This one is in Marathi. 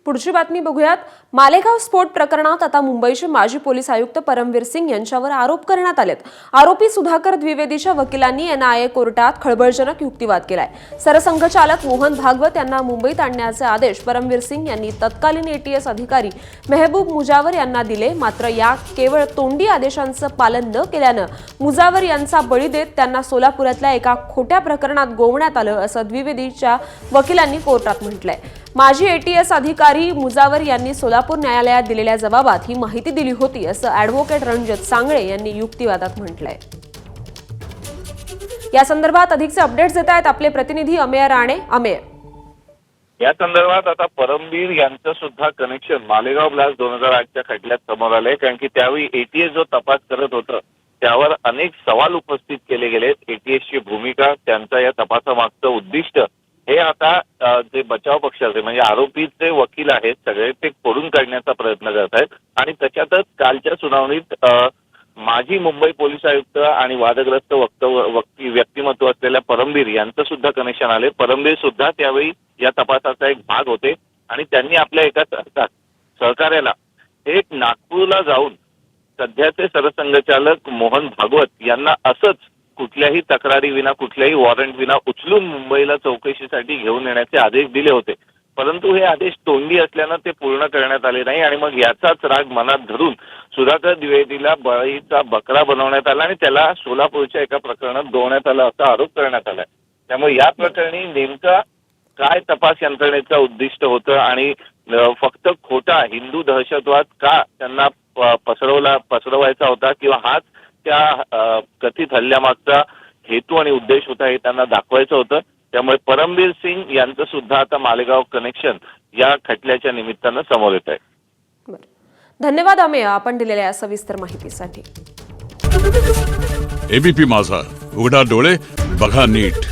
पुढची बातमी बघूयात। मालेगाव स्फोट प्रकरणात आता मुंबईचे माजी पोलीस आयुक्त परमवीर सिंग यांच्यावर आरोप करण्यात आलेत। आरोपी सुधाकर द्विवेदीच्या वकिलांनी एनआयए कोर्टात खळबळजनक युक्तिवाद केलाय। सरसंघचालक मोहन भागवत यांना मुंबईत आणण्याचे आदेश परमवीर सिंग यांनी तत्कालीन एटीएस अधिकारी मेहबूब मुजावर यांना दिले। मात्र या केवळ तोंडी आदेशांचं पालन न केल्यानं मुजावर यांचा बळी देत त्यांना सोलापुरातल्या एका खोट्या प्रकरणात गोवण्यात आलं असं द्विवेदीच्या वकिलांनी कोर्टात म्हटलंय। माजी एटीएस अधिकारी मुजावर यांनी सोलापूर न्यायालयात दिलेल्या जबाबात ही माहिती दिली होती असं ॲडव्होकेट रणजित सांगळे यांनी युक्तिवादात म्हटलंय। या संदर्भात अधिकचे अपडेट्स देत आहेत आपले प्रतिनिधी अमेय राणे। अमेय, या संदर्भात आता परमवीर यांचं सुद्धा कनेक्शन मालेगाव ब्लास्ट 2008च्या खटल्यात समोर आलंय, कारण की त्यावेळी एटीएस जो तपास करत होतं त्यावर अनेक सवाल उपस्थित केले गेले। एटीएसची भूमिका, त्यांचा या तपासामागचं उद्दिष्ट हे आता जे बचाव पक्षाचे म्हणजे आरोपीचे वकील आहेत सगळे ते खोडून काढण्याचा प्रयत्न करत आहेत। आणि त्याच्यातच कालच्या सुनावणीत माजी मुंबई पोलीस आयुक्त आणि वादग्रस्त व्यक्तिमत्व असलेल्या परमवीर यांचं सुद्धा कनेक्शन आले। परमवीर सुद्धा त्यावेळी या तपासाचा एक भाग होते आणि त्यांनी आपल्या एका सहकार्याला एक नागपूरला जाऊन सध्याचे सरसंघचालक मोहन भागवत यांना असंच कुठल्याही तक्रारी विना कुठल्याही वॉरंट विना उचलून मुंबईला चौकशीसाठी घेऊन येण्याचे आदेश दिले होते। परंतु हे आदेश तोंडी असल्यानं ते पूर्ण करण्यात आले नाही आणि मग याचाच राग मनात धरून सुधाकर द्विवेदीला बळीचा बकरा बनवण्यात आला आणि त्याला सोलापूरच्या एका प्रकरणात गोवण्यात आलं असा आरोप करण्यात आलाय। त्यामुळे या प्रकरणी नेमका काय तपास यंत्रणेचा उद्दिष्ट होतं आणि फक्त खोटा हिंदू दहशतवाद का त्यांना पसरवायचा होता किंवा हाच त्या कथित हल्ल्यामागचा हेतू आणि उद्देश होता हे त्यांना दाखवायचं होतं। त्यामुळे परमवीर सिंग यांचं सुद्धा आता मालेगाव कनेक्शन या खटल्याच्या निमित्तानं समोर येत आहे। धन्यवाद अमेय, आपण दिलेल्या सविस्तर माहितीसाठी। एबीपी माझा, उघडा डोळे बघा नीट।